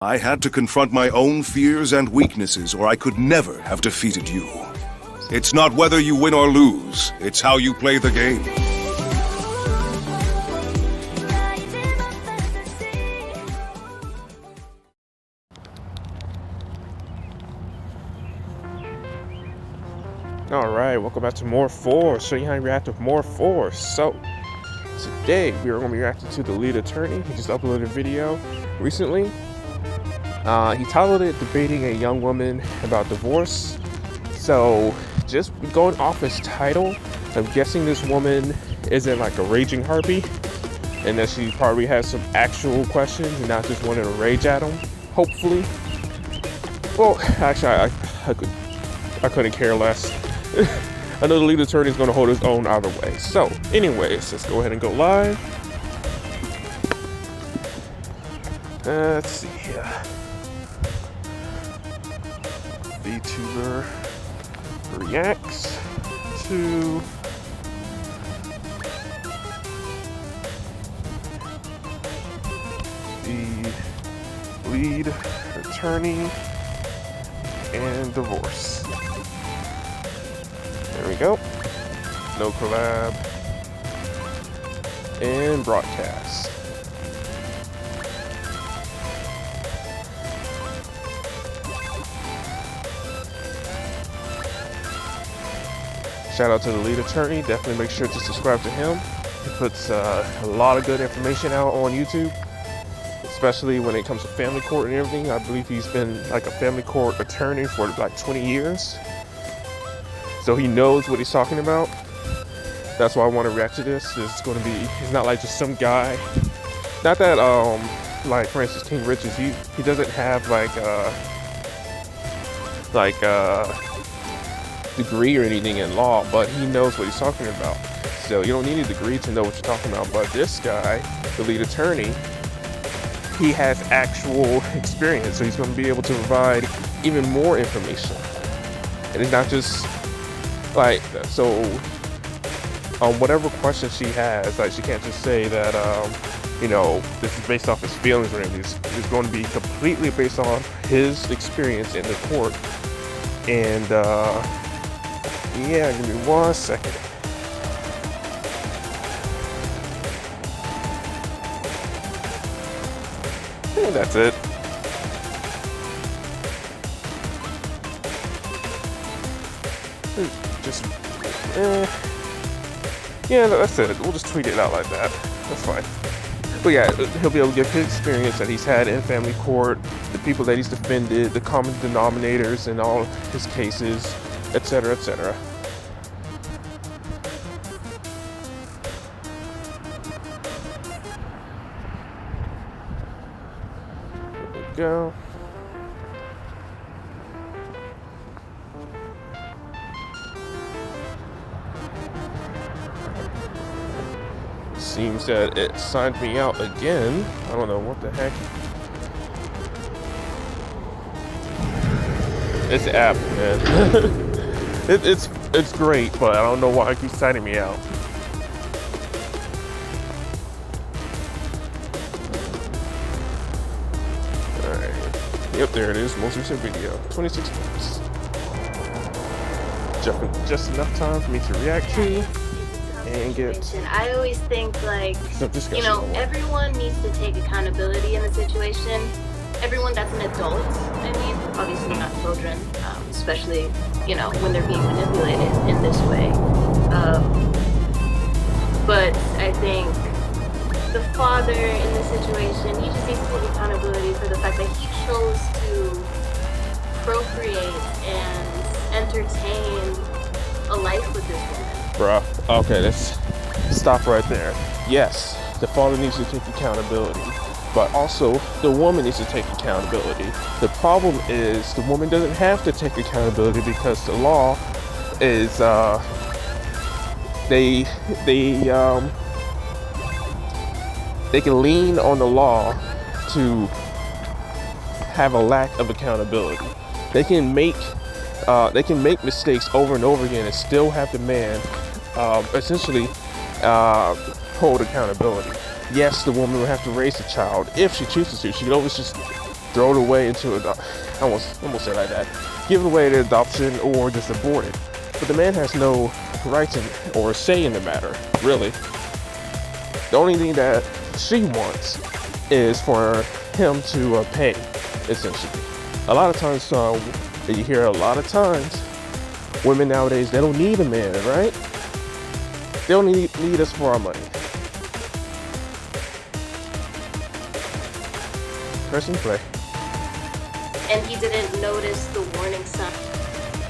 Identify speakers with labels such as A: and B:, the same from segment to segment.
A: I had to confront my own fears and weaknesses, or I could never have defeated you. It's not whether you win or lose, it's how you play the game.
B: Alright, welcome back to More Force. Show you how to react with More Force. So, today we are going to be reacting to the lead attorney. He just uploaded a video recently. He titled it Debating a Young Woman About Divorce. So, just going off his title, I'm guessing this woman isn't like a raging harpy, and that she probably has some actual questions and not just wanting to rage at him, hopefully. Well, actually, I couldn't care less. I know the lead attorney is going to hold his own either way. So, anyways, let's go ahead and go live. Let's see here. Vtuber reacts to the lead attorney and divorce. There we go. No collab and broadcast. Shout out to the lead attorney. Definitely make sure to subscribe to him. He puts a lot of good information out on YouTube, especially when it comes to family court and everything. I believe he's been like a family court attorney for like 20 years. So he knows what he's talking about. That's why I want to react to this. It's going to be, he's not like just some guy. Not that, like for instance, King Richards, he doesn't have like degree or anything in law, but he knows what he's talking about. So you don't need a degree to know what you're talking about. But this guy, the lead attorney, he has actual experience, so he's going to be able to provide even more information. And it's not just like, so whatever question she has, like she can't just say that you know, this is based off his feelings or anything. It's going to be completely based on his experience in the court. And yeah, give me 1 second. I think that's it. Just, yeah, that's it. We'll just tweet it out like that. That's fine. But yeah, he'll be able to give his experience that he's had in family court, the people that he's defended, the common denominators in all his cases, etc., etc. There we go. Seems that it signed me out again. I don't know what the heck. It's the app, man. it's great, but I don't know why it keeps signing me out. Alright. Yep, there it is. Most recent video. 26 minutes. Just enough time for me to react to. And get.
C: I always think, like, you know, everyone needs to take accountability in the situation. Everyone that's an adult, I mean, obviously not children, especially, you know, when they're being manipulated in this way. But I think the father in this situation, he just needs to take accountability for the fact that he chose to procreate and entertain a life with this woman.
B: Bruh, okay, let's stop right there. Yes, the father needs to take accountability, but also the woman needs to take accountability. The problem is the woman doesn't have to take accountability because the law is, they can lean on the law to have a lack of accountability. They can make mistakes over and over again and still have the man essentially hold accountability. Yes, the woman will have to raise the child if she chooses to. She could always just throw it away into I won't say it like that. Give it away to adoption or just abort it. But the man has no rights or say in the matter, really. The only thing that she wants is for him to pay, essentially. A lot of times, you hear a lot of times, women nowadays, they don't need a man, right? They don't need us for our money. Press and play.
C: And he didn't notice the warning sign.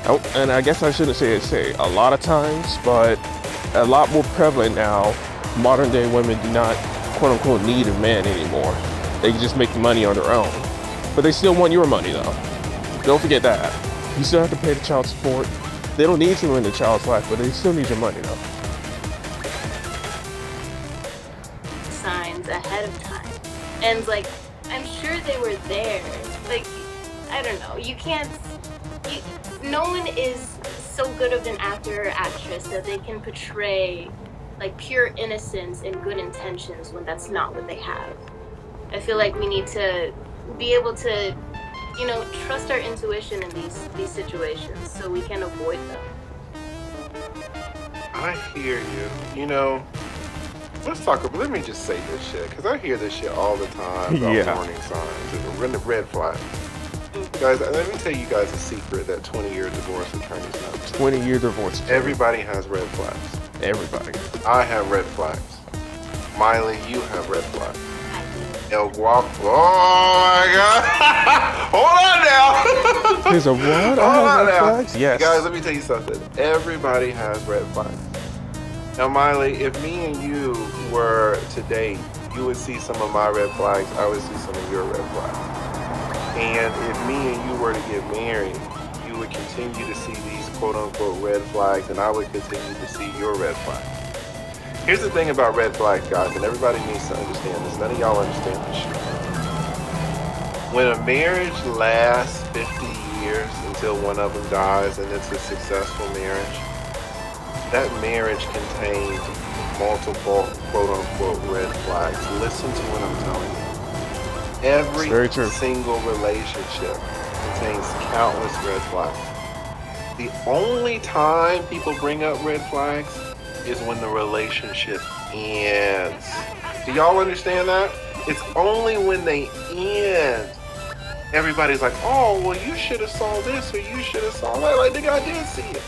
B: Oh, and I guess I shouldn't say a lot of times, but a lot more prevalent now. Modern day women do not, quote unquote, need a man anymore. They can just make the money on their own. But they still want your money though. Don't forget that. You still have to pay the child support. They don't need you in the child's life, but they still need your money though.
C: Signs ahead of time. And like, I'm sure they were there. Like, I don't know. No one is so good of an actor or actress that they can portray like pure innocence and good intentions when that's not what they have. I feel like we need to be able to, trust our intuition in these situations so we can avoid them.
D: I hear you. Let me just say this shit, because I hear this shit all the time about warning signs and red flags. Guys, let me tell you guys a secret that 20-year divorce attorneys know.
B: 20-year divorce.
D: Everybody has red flags.
B: Everybody.
D: I have red flags. Miley, you have red flags. El Guapo. Oh my God. Hold on now.
B: There's a what?
D: Hold on
B: red
D: now.
B: Flags? Yes.
D: Guys, let me tell you something. Everybody has red flags. Now, Miley, if me and you were to date, you would see some of my red flags. I would see some of your red flags. And if me and you were to get married, you would continue to see these quote-unquote red flags, and I would continue to see your red flags. Here's the thing about red flags, guys, and everybody needs to understand this. None of y'all understand this shit. When a marriage lasts 50 years until one of them dies and it's a successful marriage, that marriage contains multiple quote-unquote red flags. Listen to what I'm telling you. Every single relationship contains countless red flags. The only time people bring up red flags is when the relationship ends. Do y'all understand that? It's only when they end. Everybody's like, oh, well, you should have saw this or you should have saw that. Like, nigga, I did see it.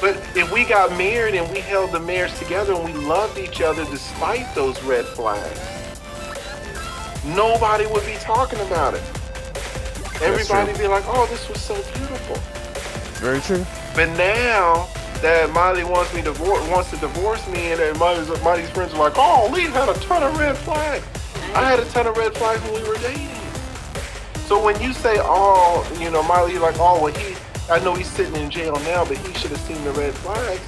D: But if we got married and we held the marriage together and we loved each other despite those red flags, nobody would be talking about it. Everybody would be like, oh, this was so beautiful.
B: Very true.
D: But now that Miley wants to divorce me, and Miley's friends are like, oh, Lee had a ton of red flags. I had a ton of red flags when we were dating. So when you say, oh, Miley, you're like, oh, well, I know he's sitting in jail now, but he should have seen the red flags.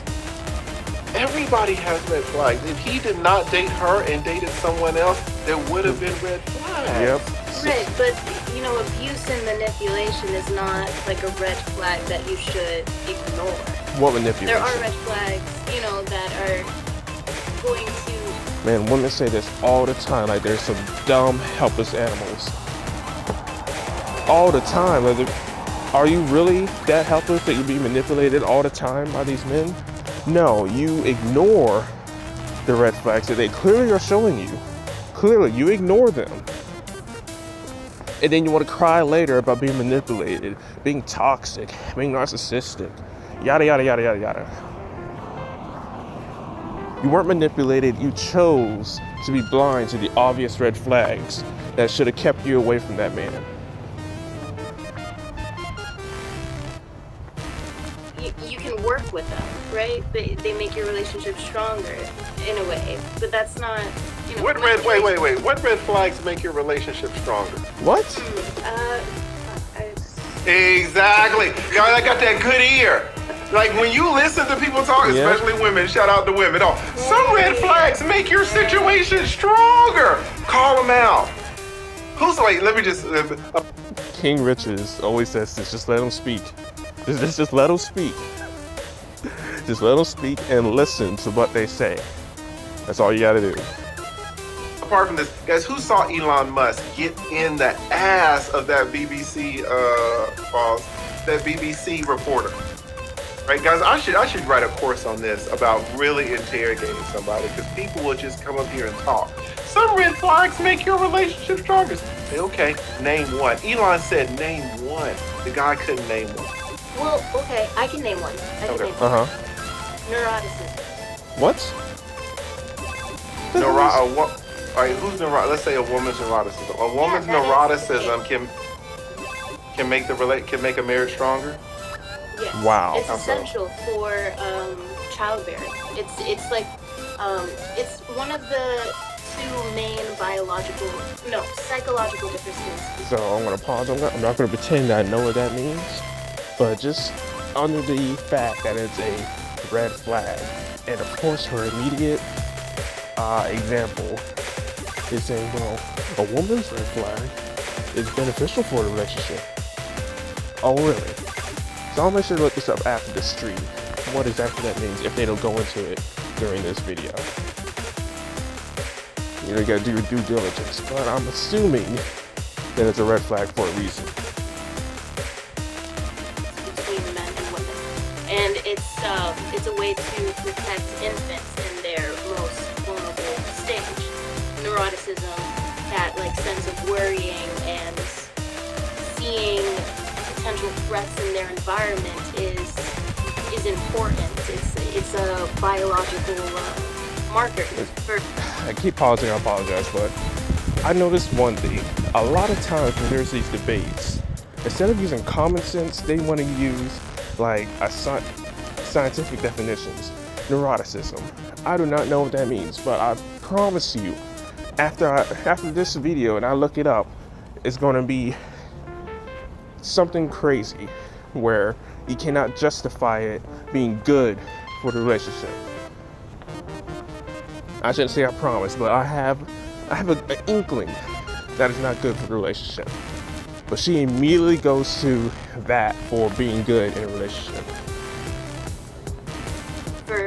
D: Everybody has red flags. If he did not date her and dated someone else, there would have been red flags.
B: Yep.
C: Right, but abuse and manipulation is not like a red flag that you should ignore.
B: What manipulation?
C: There are red flags, that are going to...
B: Man, women say this all the time, like they're some dumb, helpless animals. All the time. Are you really that helpless that you be manipulated all the time by these men? No, you ignore the red flags that they clearly are showing you. Clearly, you ignore them. And then you want to cry later about being manipulated, being toxic, being narcissistic, yada, yada, yada, yada, yada. You weren't manipulated, you chose to be blind to the obvious red flags that should have kept you away from that man.
C: You can work with them, right? They make your relationship stronger in a way, but that's not,
D: Wait. What red flags make your relationship stronger?
B: What?
D: Exactly. Y'all, I got that good ear. Like when you listen to people talk, especially women, shout out to women. Oh, some red flags make your situation stronger. Call them out. Let me just...
B: King Richards always says this, just let him speak. Just let them speak. Just let them speak and listen to what they say. That's all you gotta do.
D: apart from this, guys, who saw Elon Musk get in the ass of that BBC reporter? Right, guys, I should write a course on this about really interrogating somebody, because people will just come up here and talk. Some red flags make your relationship stronger. Say, okay, name one. Elon said name one. The guy couldn't name one.
C: Well, okay, I can name one. Neuroticism.
B: What?
D: All right, who's neurotic? Let's say a woman's neuroticism. A woman's neuroticism can make a marriage stronger.
C: Yes.
B: Wow.
C: It's essential for childbearing. It's like it's one of the two main psychological differences.
B: So I'm gonna pause on that. I'm not gonna pretend I know what that means, but just under the fact that it's a red flag, and of course her immediate example is saying, well, a woman's red flag is beneficial for a relationship. Oh, really? So I'll make sure to look this up after the stream, what exactly that means, if they don't go into it during this video. You know, you gotta do your due diligence, but I'm assuming that it's a red flag for a reason.
C: Between men and women, and it's a way to protect infants in their most vulnerable stage. Neuroticism, that like sense of worrying and seeing potential threats in their environment is important. It's a biological marker for.
B: I keep pausing, I apologize, but I noticed one thing. A lot of times when there's these debates, instead of using common sense, they want to use like scientific definitions. Neuroticism. I do not know what that means, but I promise you, after this video and I look it up, it's going to be something crazy where you cannot justify it being good for the relationship. I shouldn't say I promise, but I have an inkling that is not good for the relationship. But she immediately goes to that for being good in a relationship.
C: For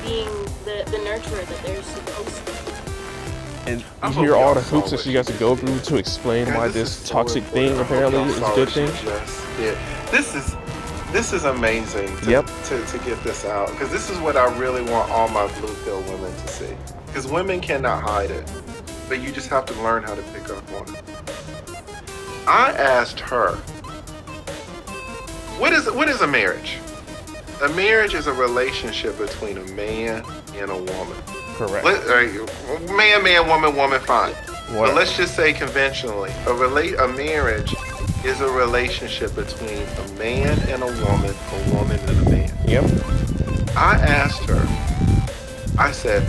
C: being the nurturer that they're supposed to be.
B: And you hear all the hoops that she has to go through to explain why this toxic thing apparently is a good thing.
D: This is amazing to get this out, because this is what I really want all my blue pill women to see. Because women cannot hide it, but you just have to learn how to pick up on it. I asked her, what is a marriage? A marriage is a relationship between a man and a woman.
B: Correct.
D: Man, woman, fine.
B: Whatever.
D: But let's just say conventionally, a marriage is a relationship between a man and a woman and a man.
B: Yep.
D: I asked her, I said,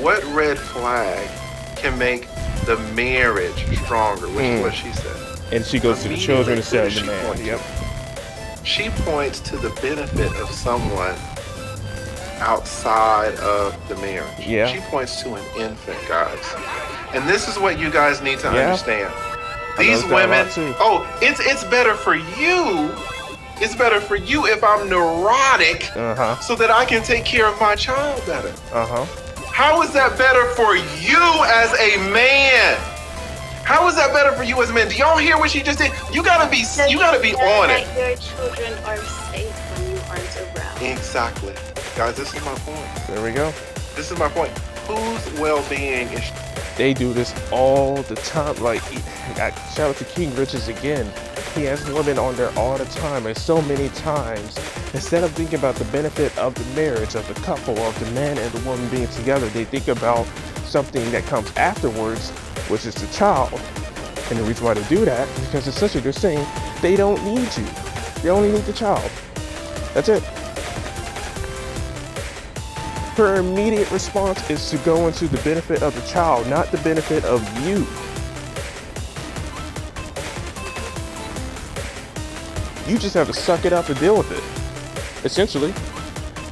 D: what red flag can make the marriage stronger? Which is what she said.
B: And she goes to the children instead of the man. Yep.
D: She points to the benefit of someone outside of the marriage.
B: Yeah.
D: She points to an infant, guys. And this is what you guys need to understand. These women, it's better for you. It's better for you if I'm neurotic so that I can take care of my child better. How is that better for you as a man? How is that better for you as a man? Do y'all hear what she just did? You gotta be on it.
C: Your children are safe when you aren't around.
D: Exactly. Guys, this is my point.
B: There we go.
D: This is my point. Whose well-being is...
B: They do this all the time. Like, shout out to King Richards again. He has women on there all the time, and so many times, instead of thinking about the benefit of the marriage, of the couple, of the man and the woman being together, they think about something that comes afterwards, which is the child. And the reason why they do that is because essentially they're saying they don't need you. They only need the child. That's it. Her immediate response is to go into the benefit of the child, not the benefit of you. You just have to suck it up and deal with it. Essentially,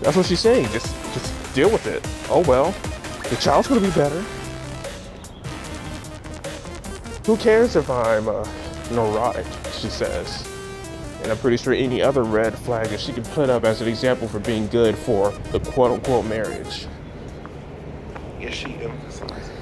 B: that's what she's saying. Just deal with it. Oh well, the child's gonna be better. Who cares if I'm neurotic? She says. And I'm pretty sure any other red flag that she can put up as an example for being good for the quote-unquote marriage.
D: Is she emphasizing?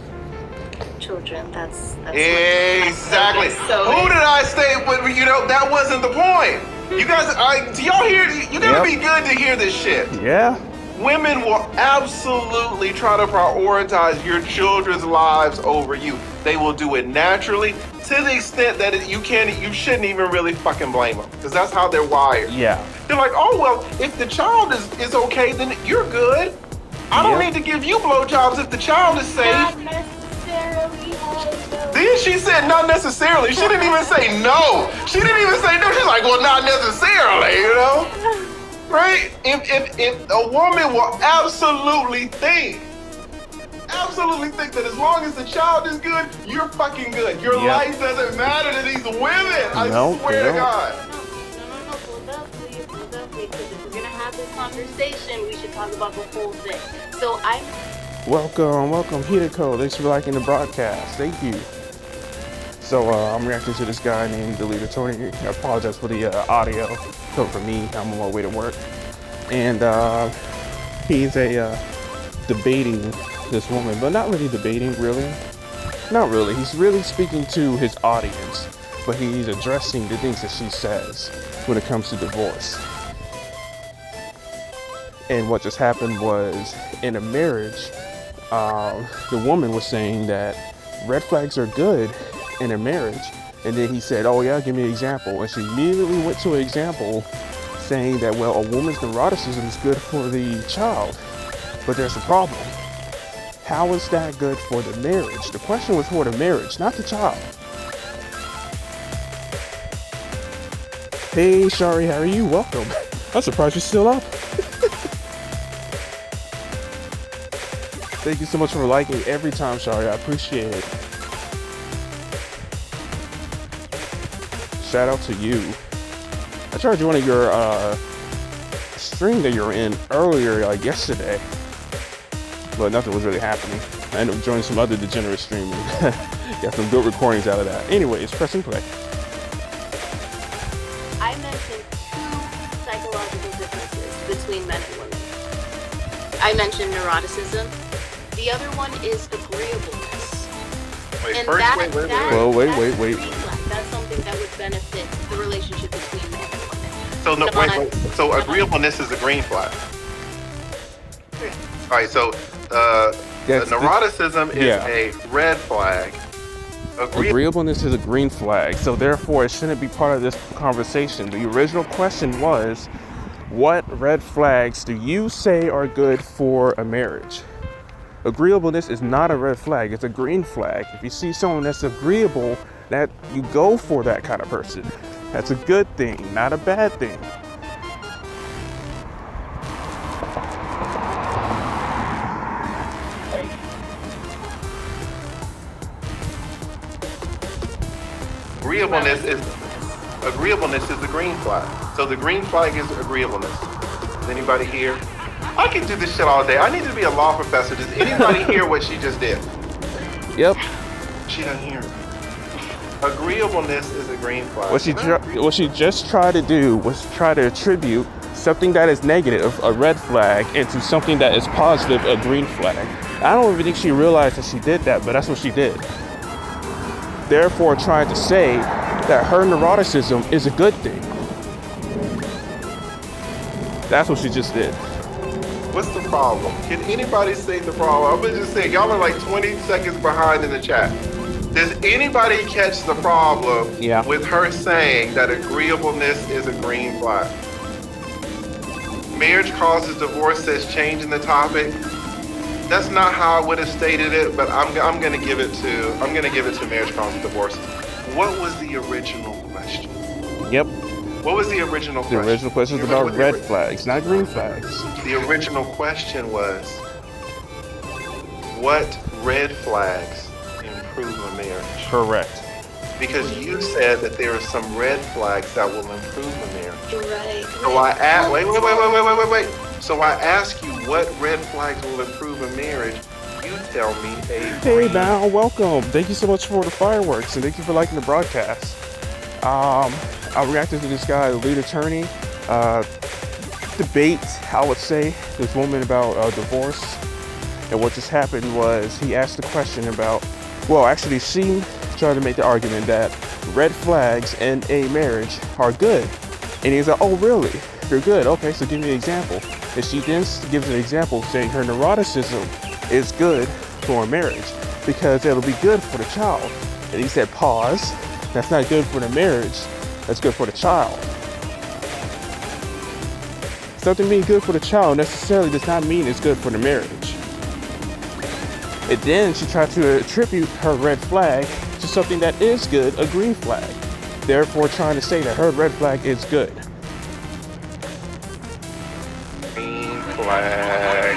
C: children. That's
D: Exactly.
C: So
D: Who did I say? But you know, that wasn't the point. You guys, do y'all hear? You gotta be good to hear this shit.
B: Yeah.
D: Women will absolutely try to prioritize your children's lives over you. They will do it naturally to the extent that you shouldn't even really fucking blame them, because that's how they're wired.
B: Yeah.
D: They're like, oh well, if the child is okay, then you're good. I don't need to give you blowjobs if the child is safe.
C: not necessarily.
D: Then she said not necessarily. She didn't even say no. She didn't even say no. She's like, well, not necessarily, you know? Right? If a woman will absolutely think that as long as the child is good, you're fucking good. Your life doesn't matter to these women. I swear to God.
C: No, because if we're gonna have this conversation, we should talk about the whole thing. So
B: Welcome, Hideko. Thanks for liking the broadcast. Thank you. So I'm reacting to this guy named the leader Tony. I apologize for the audio coming from me. I'm on my way to work, and he's debating this woman, but not really debating. Really, not really. He's really speaking to his audience, but he's addressing the things that she says when it comes to divorce. And what just happened was, in a marriage, the woman was saying that red flags are good in a marriage, and then he said, oh yeah, give me an example, and she immediately went to an example saying that, well, a woman's neuroticism is good for the child, but there's a problem. How is that good for the marriage? The question was for the marriage, not the child. Hey Shari, how are you? Welcome. I'm surprised you're still up. Thank you so much for liking every time, Shari. I appreciate it. Shout out to you. I tried joining your stream that you were in earlier, like yesterday, but nothing was really happening. I ended up joining some other degenerate streaming. Got some good recordings out of that. Anyways, pressing play.
C: I mentioned two psychological differences between men and women. I mentioned neuroticism. The other one is agreeableness.
D: Wait.
C: That's something that would benefit the relationship between men and women.
D: So agreeableness is a green flag.
C: Correct.
D: All right. So neuroticism is a red flag.
B: Agreeableness is a green flag. So therefore, it shouldn't be part of this conversation. The original question was, what red flags do you say are good for a marriage? Agreeableness is not a red flag, it's a green flag. If you see someone that's agreeable, that you go for that kind of person. That's a good thing, not a bad thing.
D: Agreeableness is the green flag. So the green flag is agreeableness. Is anybody here? I can do this shit all day. I need to be a law professor. Does anybody hear what she just did?
B: Yep.
D: She doesn't hear it. Agreeableness is a green flag.
B: What she just tried to do was try to attribute something that is negative, a red flag, into something that is positive, a green flag. I don't even think she realized that she did that, but that's what she did. Therefore, trying to say that her neuroticism is a good thing. That's what she just did.
D: What's the problem? Can anybody say the problem? I'm gonna just say, y'all are like 20 seconds behind in the chat. Does anybody catch the problem with her saying that agreeableness is a green flag? Marriage causes divorce says change in the topic. That's not how I would have stated it, but I'm gonna give it to marriage causes divorce. What was the original question?
B: Yep.
D: What was the original question?
B: The original question was about red flags, not green flags.
D: The original question was, what red flags improve a marriage?
B: Correct.
D: Because you said that there are some red flags that will improve a marriage.
C: Right.
D: So I asked, wait. So I ask you, what red flags will improve a marriage? You tell me
B: Hey Val, welcome. Thank you so much for the fireworks, and thank you for liking the broadcast. I reacted to this guy, the lead attorney, debate, I would say, this woman about divorce. And what just happened was he asked the question about Well, actually, she tried to make the argument that red flags in a marriage are good. And he's like, oh, really? They're good. Okay, so give me an example. And she then gives an example saying her neuroticism is good for a marriage because it'll be good for the child. And he said, pause. That's not good for the marriage. That's good for the child. Something being good for the child necessarily does not mean it's good for the marriage. And then she tried to attribute her red flag to something that is good, a green flag. Therefore trying to say that her red flag is good.
D: Green flag.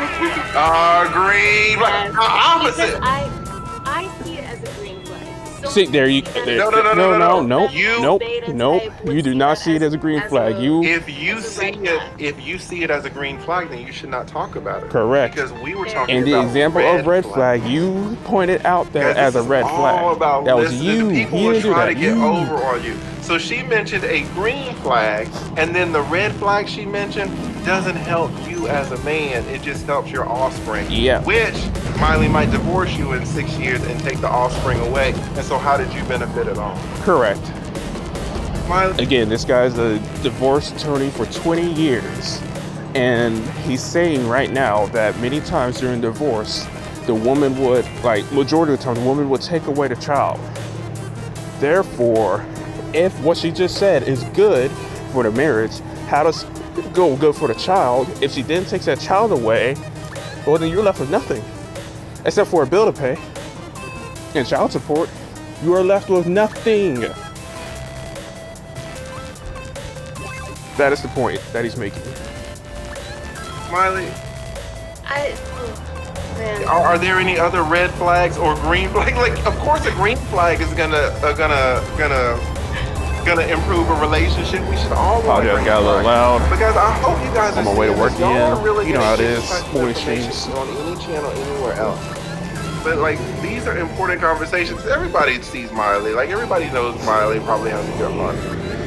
D: Green flag. Opposite.
C: Because I see it as a green flag. So
B: See, there you
D: No.
B: nope. You do not see it as a green flag.
D: If you see it as a green flag, then you should not talk about it.
B: Correct.
D: Because we were talking
B: In
D: about
B: the example of red flag, you pointed out that as a red flag. That was you.
D: People
B: He
D: will
B: didn't do
D: try
B: that.
D: to get over on you. So she mentioned a green flag, and then the red flag she mentioned doesn't help you as a man. It just helps your offspring.
B: Yeah.
D: Which Miley might divorce you in 6 years and take the offspring away. And so how did you benefit at all?
B: Correct.
D: Miley,
B: Again, this guy's a divorce attorney for 20 years. And he's saying right now that many times during divorce, the woman would, like majority of the time, the woman would take away the child. Therefore, if what she just said is good for the marriage, how does it go good for the child? If she then takes that child away, well, then you're left with nothing. Except for a bill to pay and child support, you are left with nothing. That is the point that he's making.
D: Miley,
C: Man.
D: are there any other red flags or green flags? Like, of course, a green flag is gonna improve a relationship. We should all want a green
B: Got a little
D: flag.
B: loud.
D: Because I hope you guys
B: On my way to work
D: y'all
B: again.
D: are really
B: You know how it
D: gonna
B: is.
D: get this type of
B: Morning
D: information
B: streams.
D: on any channel anywhere else. But like, these are important conversations. Everybody sees Miley. Like, everybody knows Miley probably has a good heart.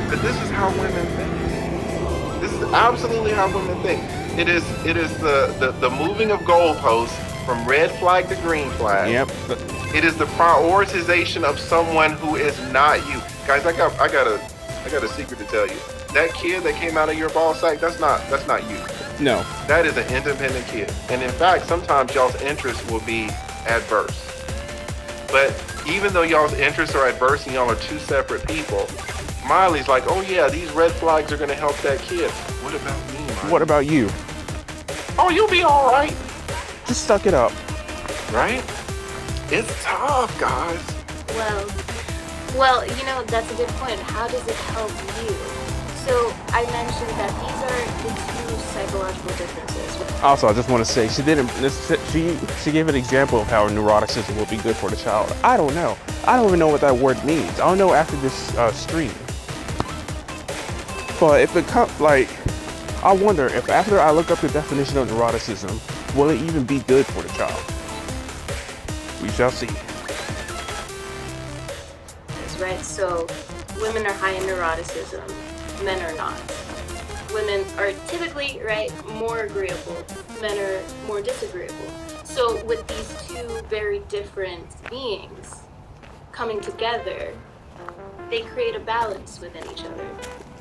D: But this is how women think. This is absolutely how women think. It is the moving of goalposts from red flag to green flag.
B: Yep.
D: It is the prioritization of someone who is not you. Guys, I got a secret to tell you. That kid that came out of your ball sack, that's not you.
B: No.
D: That is an independent kid. And in fact, sometimes y'all's interests will be adverse. But even though y'all's interests are adverse and y'all are two separate people, Miley's like, oh yeah, these red flags are gonna help that kid. What about me, Miley?
B: What about you?
D: Oh, you'll be all right.
B: Just suck it up.
D: Right? It's tough, guys.
C: Well, you know, that's a good point. How does it help you? So I mentioned that these are the two psychological differences.
B: Also, I just want to say she gave an example of how neuroticism will be good for the child. I don't know. I don't even know what that word means. I'll know after this stream. But if it comes, like, I wonder if after I look up the definition of neuroticism, will it even be good for the child? We shall see.
C: That's right. So women are high in neuroticism, men are not. Women are typically, right, more agreeable, men are more disagreeable. So with these two very different beings coming together, they create a balance within each other.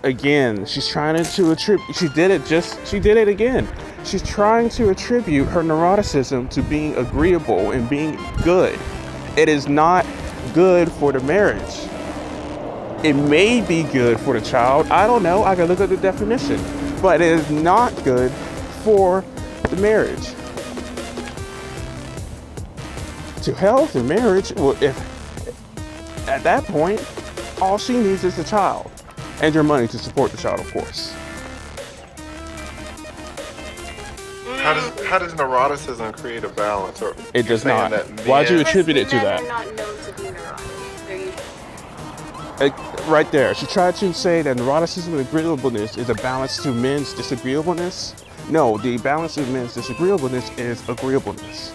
B: Again, she's trying to attribute, she did it again. She's trying to attribute her neuroticism to being agreeable and being good. It is not good for the marriage. It may be good for the child. I don't know. I can look at the definition. But it is not good for the marriage. To health and marriage, well, if at that point, all she needs is a child. And your money to support the child, of course.
D: How does neuroticism create a balance? Or
B: It does
D: saying
B: not.
D: that
B: Why'd you
D: men-
B: attribute it to
C: Men
B: that?
C: are not known to be neurotic. They're usually
B: Right there. She tried to say that neuroticism and agreeableness is a balance to men's disagreeableness. No, the balance of men's disagreeableness is agreeableness.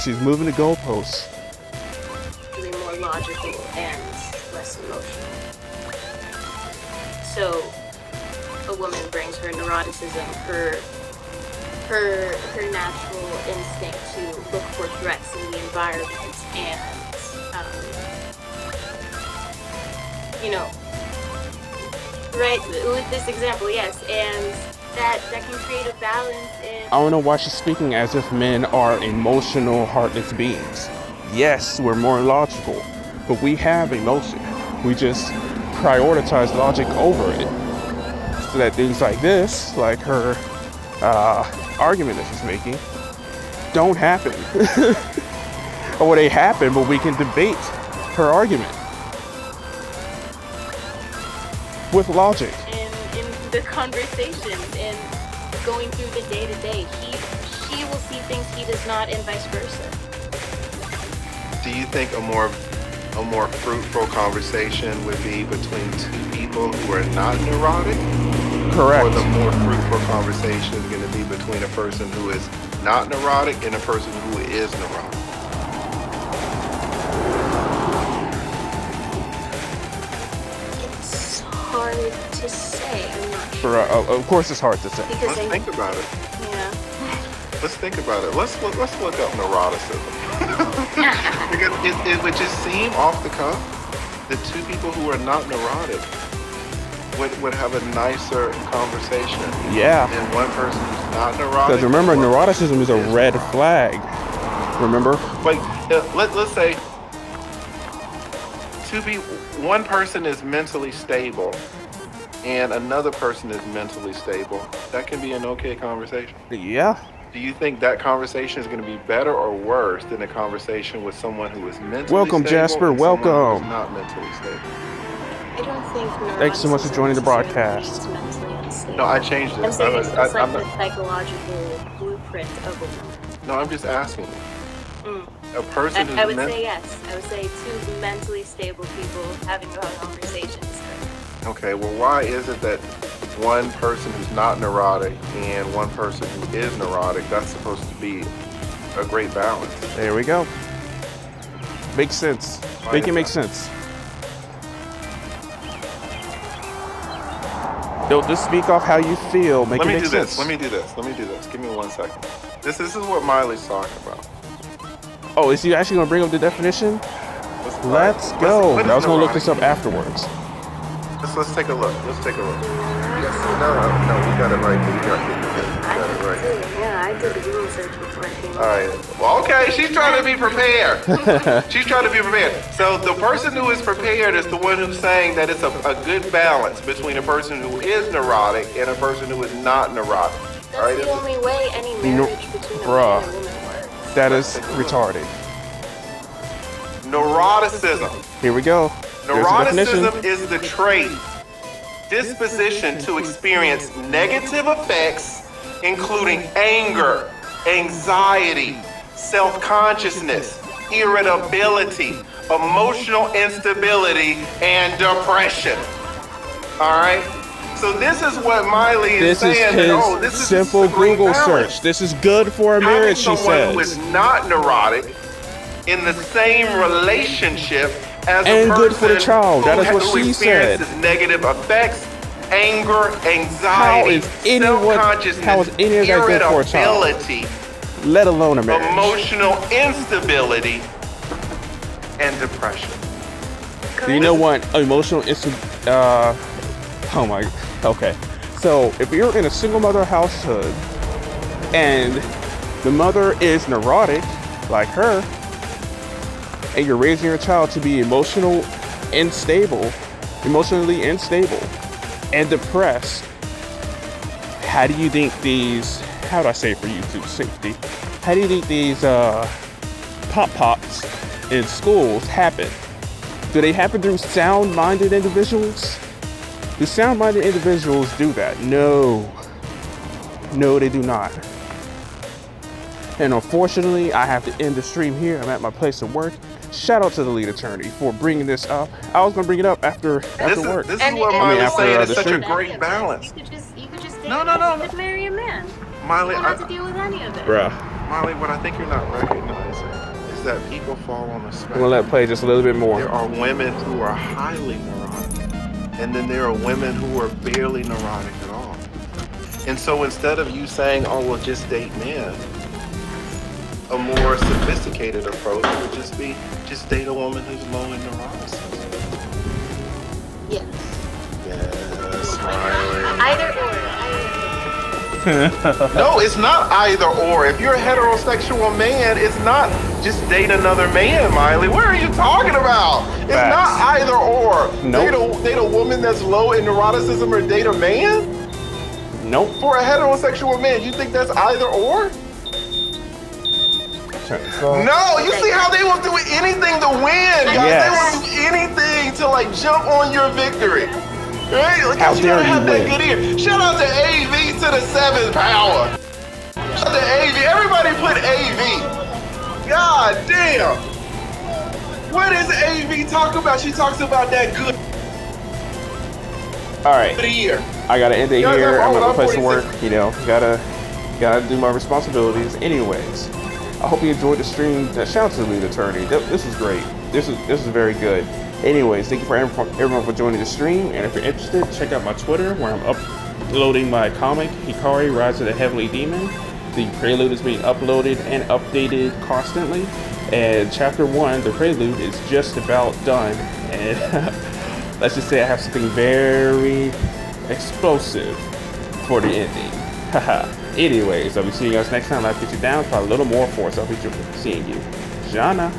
B: She's moving the goalposts.
C: really more logical and less emotional. So a woman brings her neuroticism, her her natural instinct to look for threats in the environment and you know, right, with this example, yes, and that can create a balance in...
B: I don't know why she's speaking as if men are emotional, heartless beings. Yes, we're more logical, but we have emotion. We just prioritize logic over it. So that things like this, like her argument that she's making, don't happen. Or they happen, but we can debate her argument with logic.
C: In the conversations and going through the day-to-day, she will see things he does not, and vice versa.
D: Do you think a more fruitful conversation would be between two people who are not neurotic?
B: Correct.
D: Or the more fruitful conversation is going to be between a person who is not neurotic and a person who is neurotic?
C: It's hard to say. I'm not sure.
B: Of course it's hard to say.
C: Because
D: Let's think about it.
C: Yeah.
D: Let's think about it. Let's look up neuroticism. Because it would just seem off the cuff that two people who are not neurotic would have a nicer conversation.
B: Yeah.
D: And one person who's not neurotic.
B: Because remember, neuroticism is a red flag. Remember?
D: Like, let's say one person is mentally stable and another person is mentally stable. That can be an okay conversation.
B: Yeah.
D: Do you think that conversation is going to be better or worse than a conversation with someone who is mentally
B: Welcome,
D: stable
B: Jasper.
D: and someone
B: Welcome.
D: who's not mentally stable?
C: I don't think
B: Thanks so much for joining the broadcast.
C: neuroticism is mentally unstable.
D: No, I changed it.
C: I'm saying it's like
D: I'm
C: the
D: not-
C: psychological blueprint of a woman.
D: no, I'm just asking you.
C: Mm.
D: A person who's
C: I would say yes. I would say two mentally stable people having a conversation is good.
D: Okay, well, why is it that one person who's not neurotic and one person who is neurotic, that's supposed to be a great balance?
B: There we go. Makes sense. Make it make sense. Don't just speak off how you feel. Make
D: Let
B: it
D: me
B: make
D: do
B: sense.
D: this. Let me do this. Give me 1 second. This is what Miley's talking about.
B: Oh, is he actually gonna bring up the definition? Let's go. I was gonna look this up afterwards.
D: Let's take a look. Let's take a look. Yes, no, we got it right. We got it right.
C: Yeah, I did the Google search before I came.
D: All right. Well, okay. She's trying to be prepared. She's trying to be prepared. So the person who is prepared is the one who's saying that it's a good balance between a person who is neurotic and a person who is not neurotic.
C: That's
D: All right.
C: the only way any marriage between a
B: Bruh.
C: man and a woman works.
B: That is retarded.
D: Neuroticism.
B: Here we go. There's the definition.
D: Neuroticism is the trait, disposition to experience negative effects, including anger, anxiety, self-consciousness, irritability, emotional instability, and depression. All right? So this is what Miley is
B: This is
D: saying.
B: his
D: This is
B: simple
D: a great
B: Google
D: balance.
B: search. This is good for a marriage, she
D: Having someone who
B: says.
D: is not neurotic in the same relationship as a
B: And
D: person
B: good for the child. That is what
D: who
B: she said.
D: experiences negative effects, anger,
B: How
D: anxiety,
B: is anyone-
D: self-consciousness,
B: how is any of that good for a child?
D: irritability,
B: Let alone a marriage.
D: emotional instability, and depression.
B: Do you know what emotional oh my, okay. So if you're in a single mother household and the mother is neurotic, like her, and you're raising your child to be emotionally unstable, and depressed, how do you think these, how do I say it for YouTube safety? How do you think these pop-pops in schools happen? Do they happen through sound-minded individuals? Do sound-minded individuals do that? No. No, they do not. And unfortunately, I have to end the stream here. I'm at my place of work. Shout out to the lead attorney for bringing this up. I was gonna bring it up after work.
D: This is
C: And
D: what
C: you-
D: Miley's
B: after,
D: saying
B: the
D: is such a
B: stream.
D: great balance.
C: You could just date
D: No.
C: and marry a man.
D: Miley,
C: You don't have to deal with any of it.
B: Bruh.
D: Miley, what I think you're not recognizing is that people fall on the
B: I'm
D: spectrum.
B: gonna let it play just a little bit more.
D: There are women who are highly neurotic, and then there are women who are barely neurotic at all. And so instead of you saying, oh, well, just date men, a more sophisticated approach would just be, just date a woman who's low in neuroticism.
C: Yes.
D: Yes, Smiley.
C: Either or.
D: No, it's not either or. If you're a heterosexual man, it's not just date another man, Miley. What are you talking about? It's
B: Facts.
D: not either or.
B: Nope.
D: Date a woman that's low in neuroticism or date a man?
B: Nope.
D: For a heterosexual man, you think that's either or? No, you see how they will do anything to win, guys.
B: Yes.
D: They will do anything to like jump on your victory. Right? Like,
B: How
D: you
B: dare
D: don't have
B: you
D: that
B: win.
D: good ear. Shout out to AV to the 7th power. Shout out to AV. Everybody put AV. God damn. What does AV talk about? She talks about that good
B: All right.
D: ear.
B: I gotta end it
D: Guys,
B: here. I'm
D: I'm
B: gonna go play some
D: 46.
B: work. You know, gotta do my responsibilities. Anyways, I hope you enjoyed the stream. Shout out to the lead attorney. This was great. This is very good. Anyways, thank you for everyone for joining the stream. And if you're interested, check out my Twitter where I'm uploading my comic Hikari: Rise of the Heavenly Demon. The prelude is being uploaded and updated constantly. And chapter 1, the prelude, is just about done. And let's just say I have something very explosive for the ending. Haha. Anyways, I'll be seeing you guys next time. I'll put you down for a little more force. I'll be seeing you. Jana.